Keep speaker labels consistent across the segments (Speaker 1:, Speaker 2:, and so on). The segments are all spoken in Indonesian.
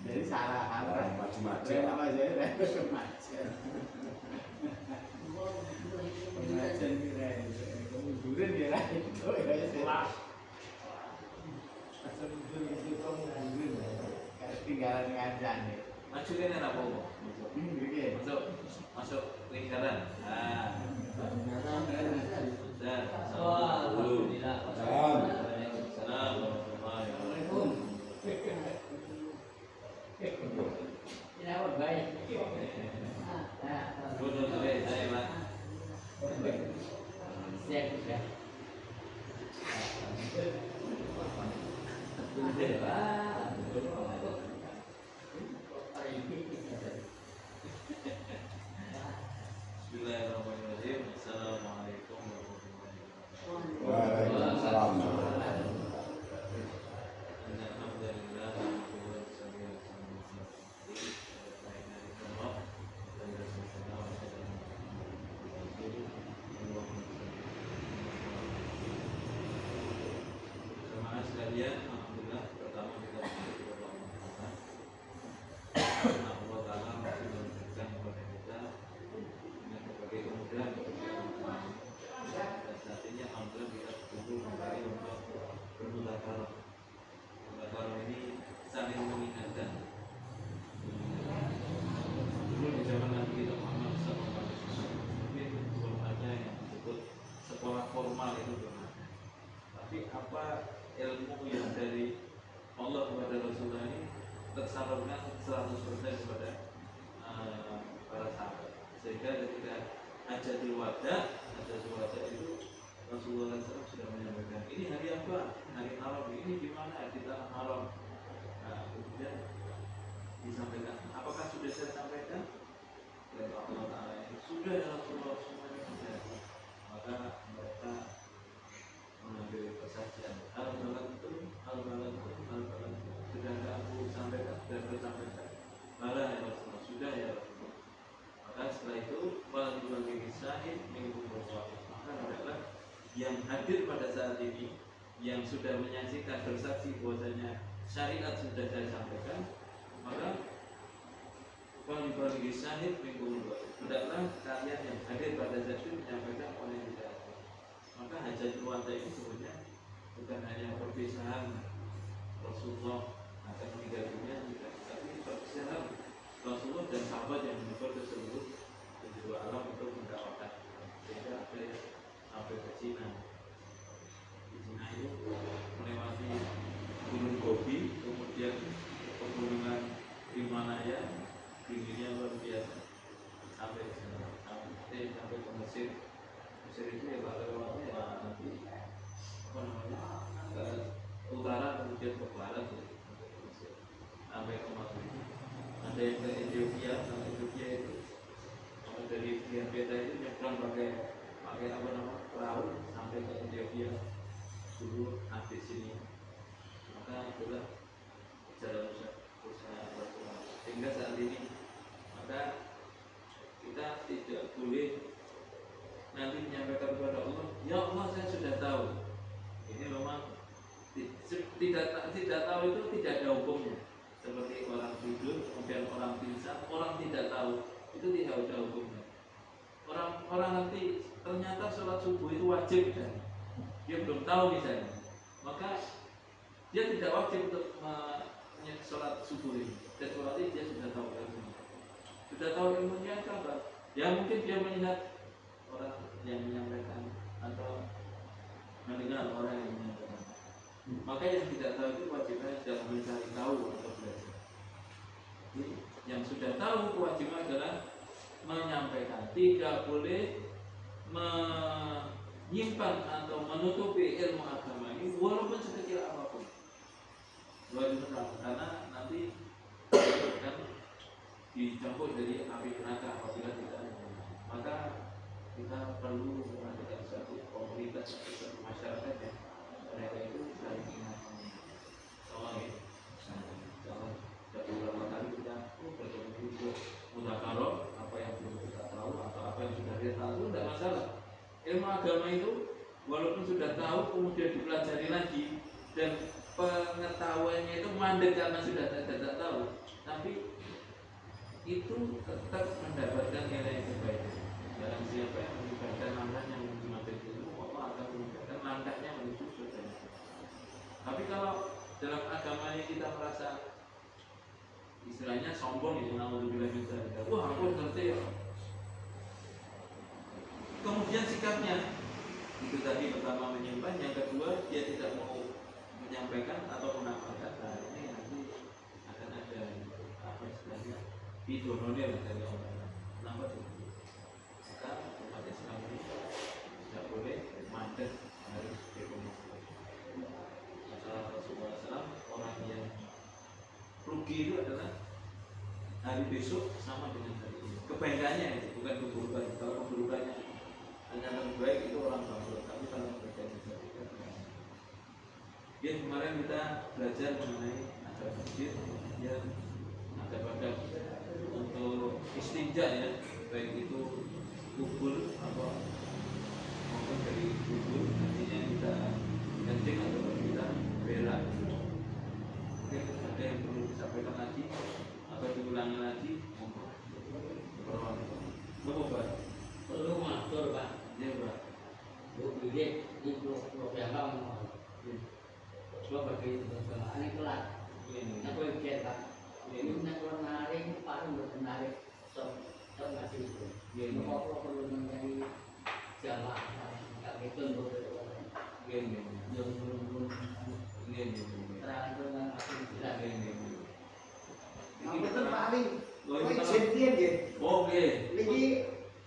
Speaker 1: Jadi salah apa?
Speaker 2: Maju-maju.
Speaker 1: Apa aja? Pengajian kira kemunduran ya itu ya setelah asal itu kemunduran kayak tinggalan ngajan ya.
Speaker 3: Masukin apa kok? Masuk lingkaran. Nah, dan
Speaker 4: alhamdulillah.
Speaker 3: Assalamualaikum.
Speaker 4: Kenapa baik?
Speaker 3: Duduk dulu saya Pak.
Speaker 4: Siap sudah.
Speaker 3: Bismillahirrahmanirrahim. Assalamualaikum warahmatullahi wabarakatuh.
Speaker 2: Waalaikumsalam.
Speaker 3: Alhamdulillah. Jemaah sekalian, alhamdulillah pertama kita bersyukur kepada Allah Ta'ala masih memberikan kepada kita dengan berbagai kemudahan dan saat ini alhamdulillah kita berkumpul kembali untuk bermudzakarah. Mudzakarah ini saling mengingatkan. Dulu di zaman Nabi kita Muhammad SAW mungkin belum ada yang disebut sekolah formal itu belum ada. Tapi apa ilmu yang dari Allah kepada Rasulullah ini tersalurkan 100% kepada para sahabat, sehingga ketika hajatul wada itu Rasulullah SAW sudah menyampaikan ini hari apa, hari haram, ini di mana, di tanah haram. Nah, kemudian disampaikan, apakah sudah saya sampaikan? Dan Allah Ta'ala ini sudah ya Rasulullah, semuanya sudah. Maka mereka mengambil persaksian, al-balantum sudah aku sampaikan, sudah aku sampaikan. Malah ya Rasulullah, sudah ya Rasulullah. Maka setelah itu wal bagi sahid minkum bersuara. Maka adalah yang hadir pada saat ini, yang sudah menyaksikan bersaksi bahwasanya syariat sudah saya sampaikan, maka wal bagi sahid minkum bersuara. Hendaklah kalian yang hadir pada saat itu menyampaikan oleh yang tidak ada. Maka hajat wada ini sebenarnya bukan hanya perpisahan Rasulullah akan meninggal dunia, tapi perpisahan Rasulullah dan sahabat yang menebar ke seluruh penjuru alam untuk mendapatkan. Sehingga ada yang sampai ke Cina. Di Cina itu melewati Gunung Gobi, kemudian pegunungan Himalaya, dinginnya luar biasa, sampai ke sana, sampai ke Mesir. Mesir itu ya kalau ya nanti apa namanya ke utara kemudian ke barat sampai ke Maghrib. Ada yang ke Ethiopia, sampai Ethiopia itu dari Ethiopia itu nyebrang pakai apa nama perahu sampai ke Ethiopia dulu habis sini. Maka itulah jalan usaha Rasulullah. Sehingga saat ini maka kita tidak boleh nanti menyampaikan kepada Allah, ya Allah saya sudah tahu. Ini memang tidak tahu itu tidak ada hukumnya. Seperti orang tidur, kemudian orang pingsan, orang tidak tahu, itu tidak ada hukumnya. Orang nanti ternyata sholat subuh itu wajib dan dia belum tahu misalnya, maka dia tidak wajib untuk sholat subuh ini. Kecuali dia sudah tahu ilmunya. Sudah tahu ilmunya apa? Ya mungkin dia melihat orang yang menyampaikan atau mendengar orang yang menyampaikan. Maka yang tidak tahu itu wajibnya jangan mencari tahu atau belajar. Yang sudah tahu kewajiban adalah menyampaikan, tidak boleh menyimpan atau menutupi ilmu agama ini walaupun sekecil apapun. Karena nanti akan dicampur dari api neraka apabila tidak. Maka kita perlu mengadakan satu komunitas atau satu masyarakat yang mereka itu saling ingatkan. Soalnya beberapa kali kita bertemu untuk mudzakarah apa yang belum kita tahu atau apa yang sudah kita tahu, tidak masalah. Ilmu agama itu walaupun sudah tahu kemudian dipelajari lagi dan pengetahuannya itu mandek karena sudah tidak tahu, tapi itu tetap mendapatkan nilai kebaikan. Barang siapa yang meningkatkan langkahnya menuju materi ilmu, Allah akan meningkatkan langkahnya menuju surga. Tapi kalau dalam agamanya kita merasa istilahnya sombong itu, naudzubillah min dzalik. Wah, aku ngerti ya. Kemudian sikapnya itu tadi pertama menyimpan, yang kedua dia tidak mau menyampaikan atau mengamalkan. Nah, ini nanti akan ada apa istilahnya bidononir dari Allah. Kenapa itu? Maka umat Islam ini tidak boleh mandek, harus berkomunikasi. Kata Rasulullah SAW, orang yang rugi itu adalah hari besok sama dengan hari ini. Kebaikannya itu bukan keburukan. Kalau keburukannya hanya lebih baik itu orang bangkrut, tapi kalau kebaikan itu tidak. Ya, kemarin kita belajar mengenai ada masjid, kemudian ada badan untuk istinja ya, baik itu kubur atau maupun dari kubur, nantinya kita kencing atau kita berak. Mungkin ada yang perlu disampaikan lagi atau diulangi lagi,
Speaker 4: Perlu matur Pak.
Speaker 3: Ya Pak.
Speaker 4: Bu Bidik itu program mau. Coba bagi teman-teman ini kelas. Nak boleh cek Pak. Ini nak kalau narik paling bernarik sok ngasih itu. Mau perlu menjadi jamaah tak betul betul. Yang belum terang dengan aku tidak.
Speaker 1: Apa itu paling?
Speaker 3: Oh,
Speaker 1: Oh,
Speaker 3: ini
Speaker 1: sentian ya.
Speaker 3: oke.
Speaker 1: Lagi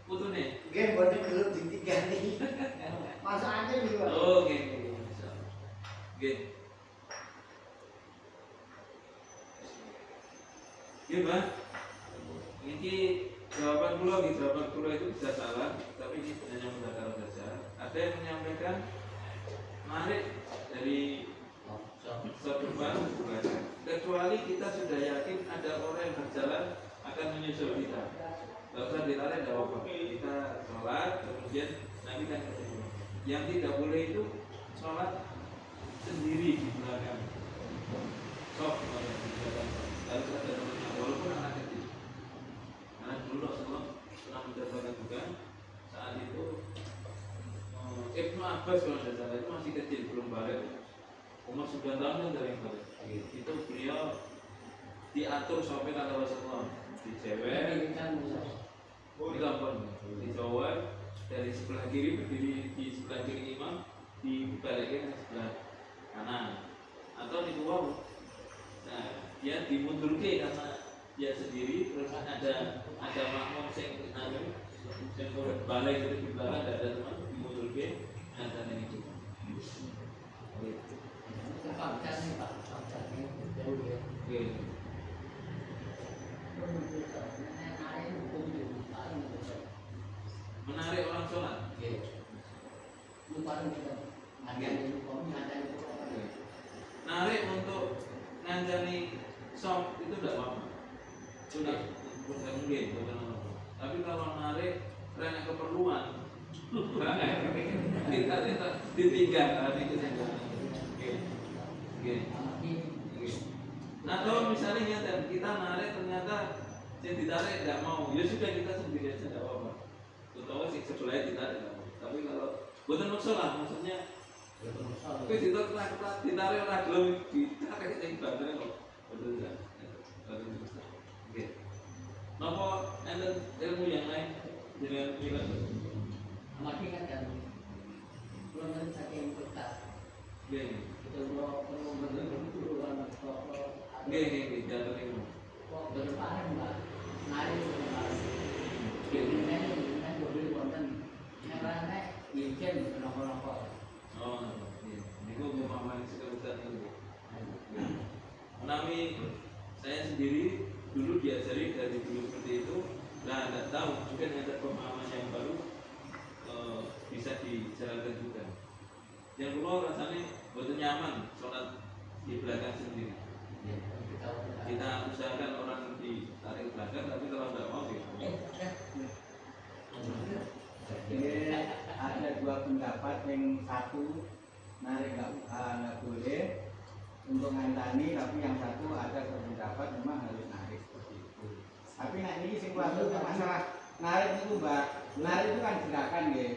Speaker 3: Putu nih.
Speaker 1: game buatnya belum diganti. Masa aja nih Pak.
Speaker 3: Oke. Oke. Gimana? Ini jawaban pulau itu bisa salah, tapi ini hanya pendekatan saja. Ada yang menyampaikan menarik dari sebuah bukan. Kecuali kita sudah yakin ada orang yang berjalan akan menyusul kita. Tidak usah ditarik, tidak apa-apa. Kita sholat, kemudian Nabi kan ketemu. Yang tidak boleh itu sholat sendiri di belakang. Sok, harus ada temannya, walaupun anak kecil. Karena dulu Rasulullah pernah menceritakan juga saat itu Ibnu Abbas kalau tidak salah itu masih kecil, belum balik. Umur 9 tahun kan dari yang balik. Itu beliau diatur sampai kata Rasulullah di cewek, di kampung, di Jawa dari sebelah kiri berdiri di sebelah kiri imam, dibalikkan ke sebelah kanan, atau di bawah. Nah, dia dimundurkan karena dia sendiri, terus ada makmum yang balik itu di belakang, ada teman dimundurkan, ada yang itu. Menarik orang sholat. Narik untuk ngancani som itu tidak apa-apa. Sudah bukan mungkin, bukan apa. Tapi kalau narik karena keperluan, kita ditinggal karena itu saja. Atau misalnya kita narik ternyata yang ditarik tidak mau, ya sudah kita sendiri saja tidak apa-apa. Terutama si sebelah ditarik. Tapi kalau bukan masalah, maksudnya tapi ditarik orang belum ditarik yang baterai kok. Betul tidak? Oke. Napa enten ilmu yang lain dengan kita?
Speaker 4: Makin kan belum ada saking berkat. Kita perlu betul anak toko.
Speaker 3: Nggih, jatuh ilmu.
Speaker 4: Kok berpahan Mbak? Nari berpahan. Ini boleh konten. Yang lainnya izin kenapa-napa.
Speaker 3: Oh, iya. Ini gue pemahaman sekitar itu. Menami saya sendiri dulu diajari dari dulu seperti itu. Nah, tidak tahu mungkin ada pemahaman yang baru bisa dijalankan juga. Yang kedua rasanya betul nyaman sholat di belakang sendiri. Kita usahakan orang ditarik belakang, tapi kalau tidak mau
Speaker 1: Ini ada dua pendapat, yang satu narik nggak boleh,
Speaker 2: untuk ngantani, tapi yang satu ada berpendapat memang harus narik seperti itu. Tapi nah ini sing masalah narik itu Mbak, narik itu kan gerakan ya.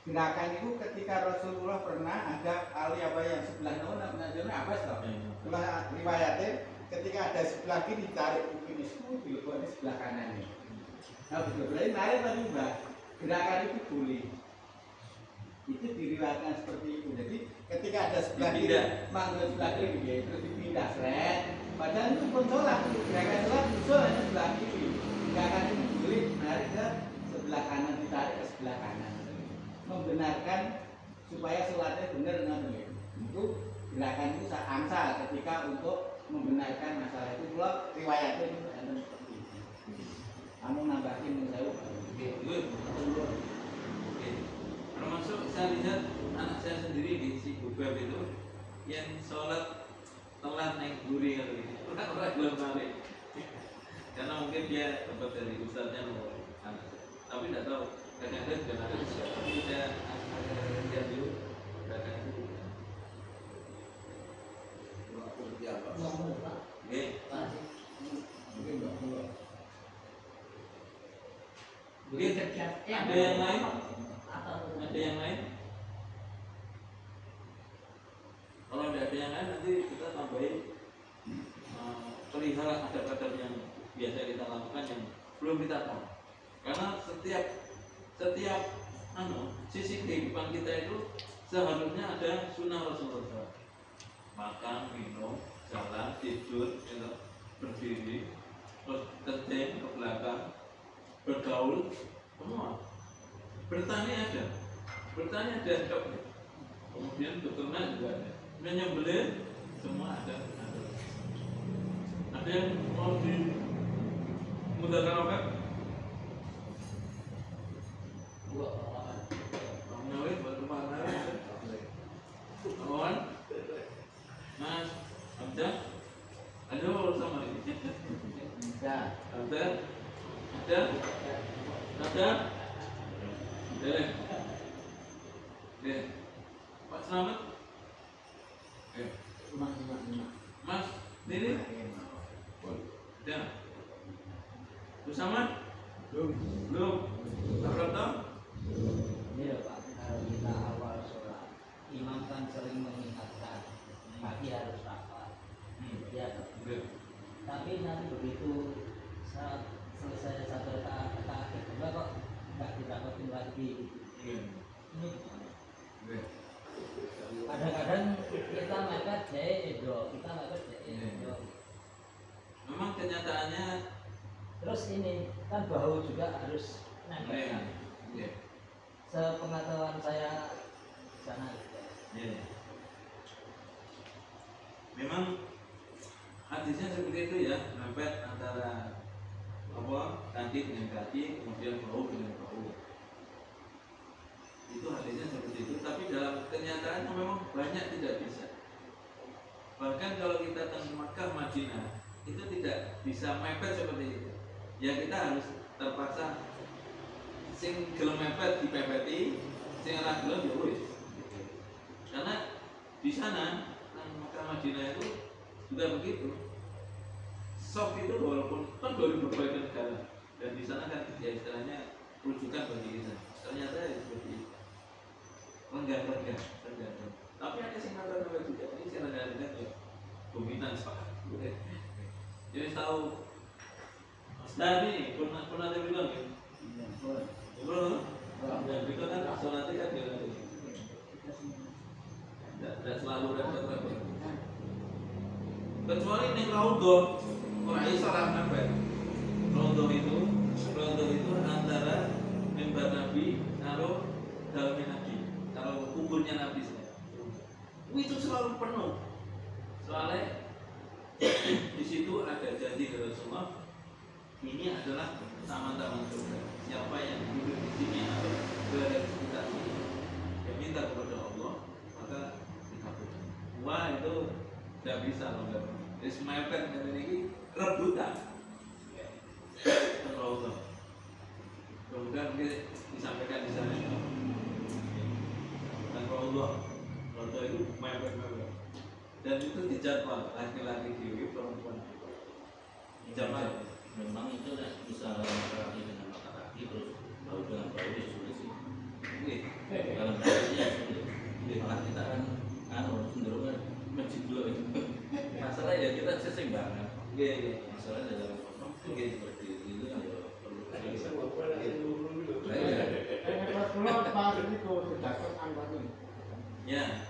Speaker 2: Gerakan itu ketika Rasulullah pernah ada ali apa yang sebelah nona apa sih? Sebelah riwayatnya ketika ada sebelah kiri ditarik mungkin itu dileboknya sebelah kanan nih. Nah betul-betul narik tadi Mbak, gerakan itu boleh. Itu diriwayatkan seperti itu. Jadi ketika ada sebelah kiri, manggil sebelah kiri ya, terus dipindah seret. Padahal itu pun sholat, gerakan sholat usul hanya sebelah kiri. Gerakan itu boleh narik ke sebelah kanan, ditarik ke sebelah kanan. Membenarkan supaya sholatnya benar nanti. Itu gerakan itu angsa ketika untuk membenarkan masalah itu. Kalau riwayatnya itu ada seperti itu. Kamu nambahin menjauh.
Speaker 3: Termasuk saya lihat anak saya sendiri di si Bubab itu yang sholat telat naik guri kalau ini orang belum balik karena mungkin dia dapat dari ustadznya atau anak saya, tapi tidak tahu kadang-kadang juga ada tapi saya lihat dulu gerakan itu
Speaker 1: Aku seperti apa?
Speaker 3: oke
Speaker 1: Mungkin nggak keluar.
Speaker 3: ada yang lain ada yang lain? Kalau tidak ada yang lain nanti kita tambahin perihal adab-adab yang biasa kita lakukan yang belum kita tahu. Karena setiap sisi kehidupan kita itu seharusnya ada sunnah Rasulullah. Makan, minum, jalan, tidur, berdiri, terus kencing ke belakang, bergaul, semua. Bertani ada kemudian beternak juga ada, menyembelih semua ada yang mau dimudahkan apa? Ngawin buat rumah kawan Mas Abda ada urus sama ini ada Pak Selamat Mas Nini ya Usama belum Pak Prato
Speaker 4: Iya Pak, kalau kita awal sholat imam kan sering mengingatkan kaki harus rapat ya tapi nanti begitu saat selesai satu rakaat kedua kok nggak dirapatin lagi ini kadang-kadang kita mepet edo
Speaker 3: memang kenyataannya
Speaker 4: terus ini kan bahu juga harus nempel sepengetahuan saya sana
Speaker 3: memang hadisnya seperti itu ya, mepet antara kaki dengan kaki, kemudian bahu dengan bahu. Itu hadisnya seperti itu, tapi dalam kenyataannya memang banyak tidak bisa. Bahkan kalau kita ke Makkah, Madinah, itu tidak bisa mepet seperti itu. Ya kita harus terpaksa sing gelem mepet dipepeti, sing ora gelem ya wis. Karena di sana Makkah Madinah itu juga begitu. Soft itu walaupun kan dari berbagai negara dan di sana kan ya istilahnya rujukan bagi kita. Ternyata ya seperti itu. Enggak. Tapi ada singkatan nama juga. Ini singkatan ya dominan pak. Jadi tahu Mas Dani pernah dia bilang ya. Belum. Dan itu kan sholatnya kan tidak selalu repot-repot. Kecuali ning raudhah, ora iso salah mepet. Raudhah itu antara mimbar Nabi karo dalem Nabi, karo kuburnya Nabi saya. Itu selalu penuh. Soalnya di situ ada janji dari Rasulullah. Ini adalah taman-taman surga. Siapa yang duduk di sini atau berada di sekitar sini, yang minta kepada Allah, maka dikabulkan. Wah itu tidak bisa loh. Mepet dan ini rebutan. Allah. Kemudian disampaikan di sana. Dan Allah itu mepet. dan itu dijadwal laki-laki dewi perempuan dewi. Jamaah
Speaker 5: memang itu bisa laki dengan laki terus bau dengan bau ya sulit sih. Dalam prosesnya sulit. Karena kita kan cenderung kan menjiblok itu.
Speaker 3: masalah ya kita sesimbangan.
Speaker 5: Masalah dalam seperti itu kan ya perlu.
Speaker 1: Kalau pas itu sudah angkat ini.
Speaker 3: Ya,